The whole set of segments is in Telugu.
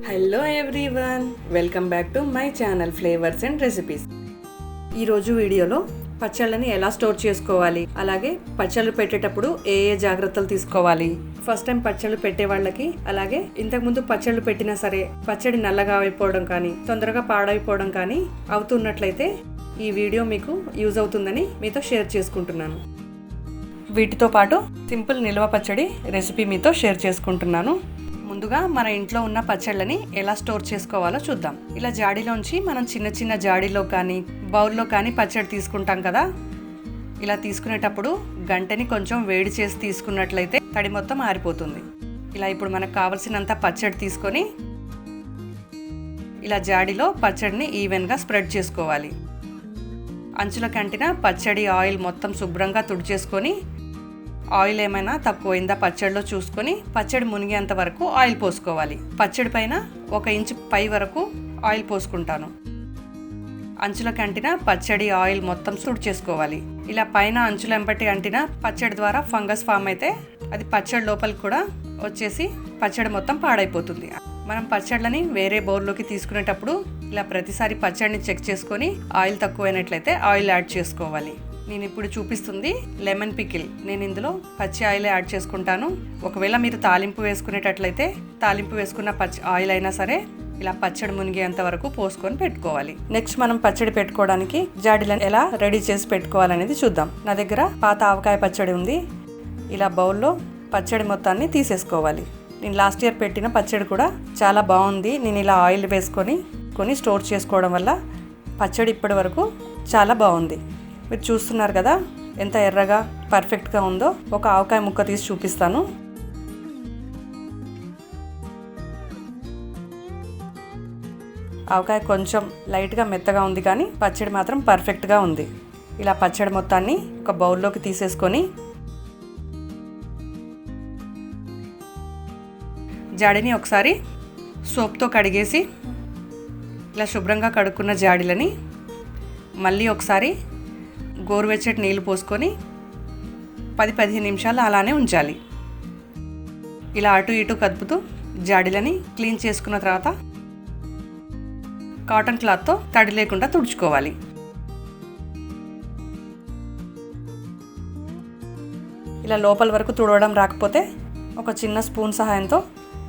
Hello everyone, welcome back to my channel flavours and recipes. ఈరోజు వీడియోలో పచ్చళ్ళని ఎలా స్టోర్ చేసుకోవాలి, అలాగే పచ్చళ్ళు పెట్టేటప్పుడు ఏ జాగ్రత్తలు తీసుకోవాలి, ఫస్ట్ టైం పచ్చళ్ళు పెట్టే వాళ్ళకి, అలాగే ఇంతకుముందు పచ్చళ్ళు పెట్టినా సరే పచ్చడి నల్లగా అయిపోవడం కానీ తొందరగా పాడైపోవడం కానీ అవుతున్నట్లయితే ఈ వీడియో మీకు యూజ్ అవుతుందని మీతో షేర్ చేసుకుంటున్నాను. వీటితో పాటు సింపుల్ నిల్వ పచ్చడి రెసిపీ మీతో షేర్ చేసుకుంటున్నాను. ముందుగా మన ఇంట్లో ఉన్న పచ్చళ్ళని ఎలా స్టోర్ చేసుకోవాలో చూద్దాం. ఇలా జాడీలోంచి మనం చిన్న చిన్న జాడీలో కానీ బౌల్లో కానీ పచ్చడి తీసుకుంటాం కదా. ఇలా తీసుకునేటప్పుడు గంటని కొంచెం వేడి చేసి తీసుకున్నట్లయితే తడి మొత్తం ఆరిపోతుంది. ఇలా ఇప్పుడు మనకు కావలసినంత పచ్చడి తీసుకొని ఇలా జాడీలో పచ్చడిని ఈవెన్గా స్ప్రెడ్ చేసుకోవాలి. అంచుల కంటిన పచ్చడి ఆయిల్ మొత్తం శుభ్రంగా తుడిచేసుకొని ఆయిల్ ఏమైనా తక్కువైందా పచ్చడిలో చూసుకొని పచ్చడి మునిగేంత వరకు ఆయిల్ పోసుకోవాలి. పచ్చడి పైన 1 ఇంచు పై వరకు ఆయిల్ పోసుకుంటాను. అంచుల కంటిన పచ్చడి ఆయిల్ మొత్తం తుడిచేసుకోవాలి. ఇలా పైన అంచుల ఎంబటి అంటిన పచ్చడి ద్వారా ఫంగస్ ఫామ్ అయితే అది పచ్చడి లోపలికి కూడా వచ్చేసి పచ్చడి మొత్తం పాడైపోతుంది. మనం పచ్చళ్ళని వేరే బౌల్లోకి తీసుకునేటప్పుడు ఇలా ప్రతిసారి పచ్చడిని చెక్ చేసుకొని ఆయిల్ తక్కువైనట్లయితే ఆయిల్ యాడ్ చేసుకోవాలి. నేను ఇప్పుడు చూపిస్తుంది లెమన్ పికిల్. నేను ఇందులో పచ్చి ఆయిల్ యాడ్ చేసుకుంటాను. ఒకవేళ మీరు తాలింపు వేసుకునేటట్లయితే తాలింపు వేసుకున్న పచ్చి ఆయిల్ అయినా సరే ఇలా పచ్చడి మునిగేంత వరకు పోసుకొని పెట్టుకోవాలి. నెక్స్ట్ మనం పచ్చడి పెట్టుకోవడానికి జాడీలను ఎలా రెడీ చేసి పెట్టుకోవాలనేది చూద్దాం. నా దగ్గర పాత ఆవకాయ పచ్చడి ఉంది. ఇలా బౌల్లో పచ్చడి మొత్తాన్ని తీసేసుకోవాలి. నేను లాస్ట్ ఇయర్ పెట్టిన పచ్చడి కూడా చాలా బాగుంది. నేను ఇలా ఆయిల్ వేసుకొని స్టోర్ చేసుకోవడం వల్ల పచ్చడి ఇప్పటి వరకు చాలా బాగుంది. మీరు చూస్తున్నారు కదా ఎంత ఎర్రగా పర్ఫెక్ట్గా ఉందో. ఒక ఆవకాయ ముక్క తీసి చూపిస్తాను. ఆవకాయ కొంచెం లైట్గా మెత్తగా ఉంది కానీ పచ్చడి మాత్రం పర్ఫెక్ట్గా ఉంది. ఇలా పచ్చడి మొత్తాన్ని ఒక బౌల్లోకి తీసేసుకొని జాడీని ఒకసారి సోప్తో కడిగేసి ఇలా శుభ్రంగా కడుక్కున్న జాడీలని మళ్ళీ ఒకసారి గోరువెచ్చటి నీళ్ళు పోసుకొని 10-15 నిమిషాలు అలానే ఉంచాలి. ఇలా అటు ఇటు కదుపుతూ జాడీలని క్లీన్ చేసుకున్న తర్వాత కాటన్ క్లాత్తో తడి లేకుండా తుడుచుకోవాలి. ఇలా లోపల వరకు తుడవడం రాకపోతే ఒక చిన్న స్పూన్ సహాయంతో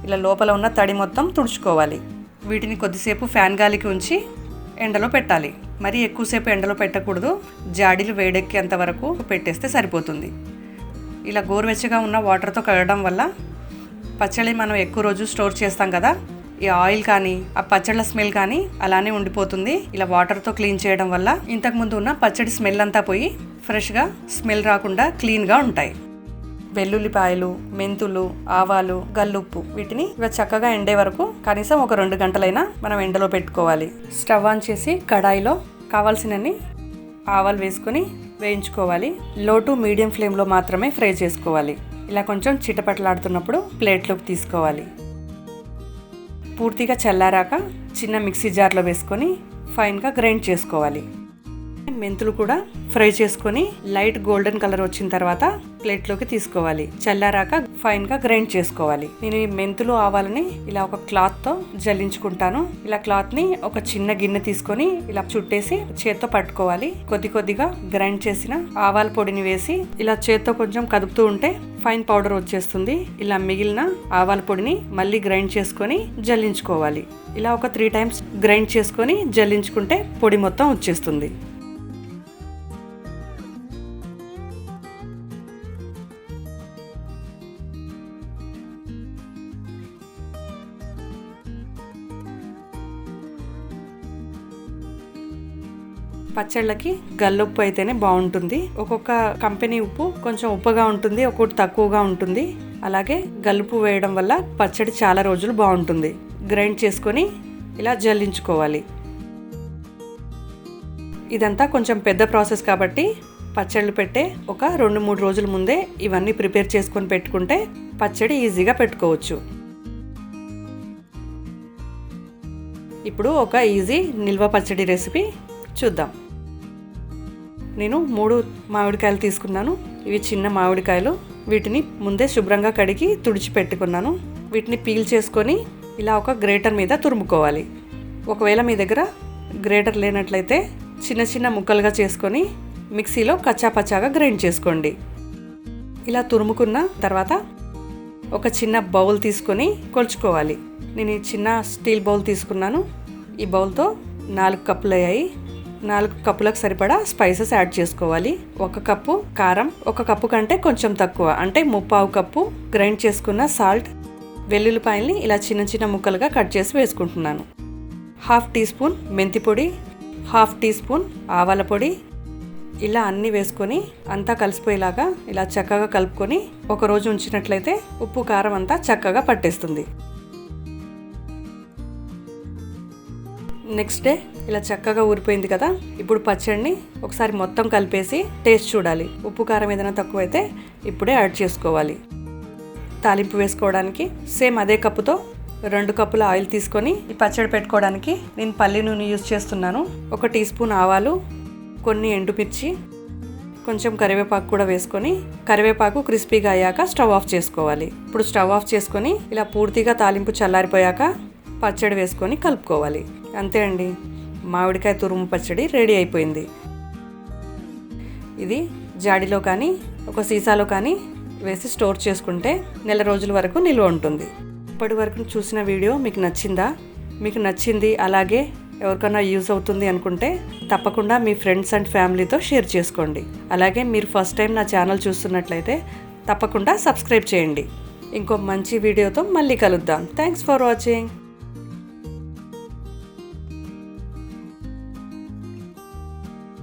ఇలా లోపల ఉన్న తడి మొత్తం తుడుచుకోవాలి. వీటిని కొద్దిసేపు ఫ్యాన్ గాలికి ఉంచి ఎండలో పెట్టాలి. మరీ ఎక్కువసేపు ఎండలో పెట్టకూడదు. జాడీలు వేడెక్కేంత వరకు పెట్టేస్తే సరిపోతుంది. ఇలా గోరువెచ్చగా ఉన్న వాటర్తో కడగడం వల్ల పచ్చడి మనం ఎక్కువ రోజు స్టోర్ చేస్తాం కదా, ఈ ఆయిల్ కానీ ఆ పచ్చళ్ళ స్మెల్ కానీ అలానే ఉండిపోతుంది. ఇలా వాటర్తో క్లీన్ చేయడం వల్ల ఇంతకుముందు ఉన్న పచ్చడి స్మెల్ అంతా పోయి ఫ్రెష్గా స్మెల్ రాకుండా క్లీన్గా ఉంటాయి. వెల్లుల్లిపాయలు, మెంతులు, ఆవాలు, గల్లుప్పు వీటిని ఇవి చక్కగా ఎండే వరకు కనీసం ఒక 2 గంటలైనా మనం ఎండలో పెట్టుకోవాలి. స్టవ్ ఆన్ చేసి కడాయిలో కావాల్సినన్ని ఆవాలు వేసుకొని వేయించుకోవాలి. లో టు మీడియం ఫ్లేమ్లో మాత్రమే ఫ్రై చేసుకోవాలి. ఇలా కొంచెం చిటపటలాడుతున్నప్పుడు ప్లేట్లోకి తీసుకోవాలి. పూర్తిగా చల్లారాక చిన్న మిక్సీ జార్లో వేసుకొని ఫైన్గా గ్రైండ్ చేసుకోవాలి. మెంతులు కూడా ఫ్రై చేసుకొని లైట్ గోల్డెన్ కలర్ వచ్చిన తర్వాత ప్లేట్లోకి తీసుకోవాలి. చల్లారాక ఫైన్గా గ్రైండ్ చేసుకోవాలి. నేను ఈ మెంతులు ఆవాలని ఇలా ఒక క్లాత్తో జల్లించుకుంటాను. ఇలా క్లాత్ని ఒక చిన్న గిన్నె తీసుకొని ఇలా చుట్టేసి చేత్తో పట్టుకోవాలి. కొద్దిగా గ్రైండ్ చేసిన ఆవాల పొడిని వేసి ఇలా చేత్తో కొంచెం కదుపుతూ ఉంటే ఫైన్ పౌడర్ వచ్చేస్తుంది. ఇలా మిగిలిన ఆవాల పొడిని మళ్ళీ గ్రైండ్ చేసుకొని జల్లించుకోవాలి. ఇలా ఒక 3 టైమ్స్ గ్రైండ్ చేసుకొని జల్లించుకుంటే పొడి మొత్తం వచ్చేస్తుంది. పచ్చళ్ళకి గల్లుప్పు అయితేనే బాగుంటుంది. ఒక్కొక్క కంపెనీ ఉప్పు కొంచెం ఉప్పుగా ఉంటుంది, ఒక్కొక్కటి తక్కువగా ఉంటుంది. అలాగే గల్లుప్పు వేయడం వల్ల పచ్చడి చాలా రోజులు బాగుంటుంది. గ్రైండ్ చేసుకొని ఇలా జల్లించుకోవాలి. ఇదంతా కొంచెం పెద్ద ప్రాసెస్ కాబట్టి పచ్చళ్ళు పెట్టే ఒక 2-3 రోజుల ముందే ఇవన్నీ ప్రిపేర్ చేసుకొని పెట్టుకుంటే పచ్చడి ఈజీగా పెట్టుకోవచ్చు. ఇప్పుడు ఒక ఈజీ నిల్వ పచ్చడి రెసిపీ చూద్దాం. నేను 3 మామిడికాయలు తీసుకున్నాను. ఇవి చిన్న మామిడికాయలు. వీటిని ముందే శుభ్రంగా కడిగి తుడిచి పెట్టుకున్నాను. వీటిని పీల్ చేసుకొని ఇలా ఒక గ్రేటర్ మీద తురుముకోవాలి. ఒకవేళ మీ దగ్గర గ్రేటర్ లేనట్లయితే చిన్న చిన్న ముక్కలుగా చేసుకొని మిక్సీలో కచ్చాపచ్చాగా గ్రైండ్ చేసుకోండి. ఇలా తురుముకున్న తర్వాత ఒక చిన్న బౌల్ తీసుకొని కొలుచుకోవాలి. నేను ఈ చిన్న స్టీల్ బౌల్ తీసుకున్నాను. ఈ బౌల్తో 4 కప్పులు అయ్యాయి. 4 కప్పులకు సరిపడా స్పైసెస్ యాడ్ చేసుకోవాలి. 1 కప్పు కారం, 1 కప్పు కంటే కొంచెం తక్కువ అంటే 3/4 కప్పు గ్రైండ్ చేసుకున్న సాల్ట్, వెల్లుల్లిపాయల్ని ఇలా చిన్న చిన్న ముక్కలుగా కట్ చేసి వేసుకుంటున్నాను. 1/2 టీ స్పూన్ మెంతి పొడి, 1/2 టీ స్పూన్ ఆవాల పొడి. ఇలా అన్నీ వేసుకొని అంతా కలిసిపోయేలాగా ఇలా చక్కగా కలుపుకొని ఒకరోజు ఉంచినట్లయితే ఉప్పు కారం అంతా చక్కగా పట్టేస్తుంది. నెక్స్ట్ డే ఇలా చక్కగా ఊరిపోయింది కదా. ఇప్పుడు పచ్చడిని ఒకసారి మొత్తం కలిపేసి టేస్ట్ చూడాలి. ఉప్పు కారం ఏదైనా తక్కువైతే ఇప్పుడే యాడ్ చేసుకోవాలి. తాలింపు వేసుకోవడానికి సేమ్ అదే కప్పుతో 2 కప్పుల ఆయిల్ తీసుకొని ఈ పచ్చడి పెట్టుకోవడానికి నేను పల్లి నూనె యూజ్ చేస్తున్నాను. 1 టీ స్పూన్ ఆవాలు, కొన్ని ఎండుమిర్చి, కొంచెం కరివేపాకు కూడా వేసుకొని కరివేపాకు క్రిస్పీగా అయ్యాక స్టవ్ ఆఫ్ చేసుకోవాలి. ఇప్పుడు స్టవ్ ఆఫ్ చేసుకొని ఇలా పూర్తిగా తాలింపు చల్లారిపోయాక పచ్చడి వేసుకొని కలుపుకోవాలి. అంతే అండి, మామిడికాయ తురుము పచ్చడి రెడీ అయిపోయింది. ఇది జాడీలో కానీ ఒక సీసాలో కానీ వేసి స్టోర్ చేసుకుంటే నెల రోజుల వరకు నిల్వ ఉంటుంది. ఇప్పటి వరకు చూసిన వీడియో మీకు నచ్చిందా? మీకు నచ్చింది అలాగే ఎవరికైనా యూజ్ అవుతుంది అనుకుంటే తప్పకుండా మీ ఫ్రెండ్స్ అండ్ ఫ్యామిలీతో షేర్ చేసుకోండి. అలాగే మీరు ఫస్ట్ టైం నా ఛానల్ చూస్తున్నట్లయితే తప్పకుండా సబ్స్క్రైబ్ చేయండి. ఇంకో మంచి వీడియోతో మళ్ళీ కలుద్దాం. Thanks for watching.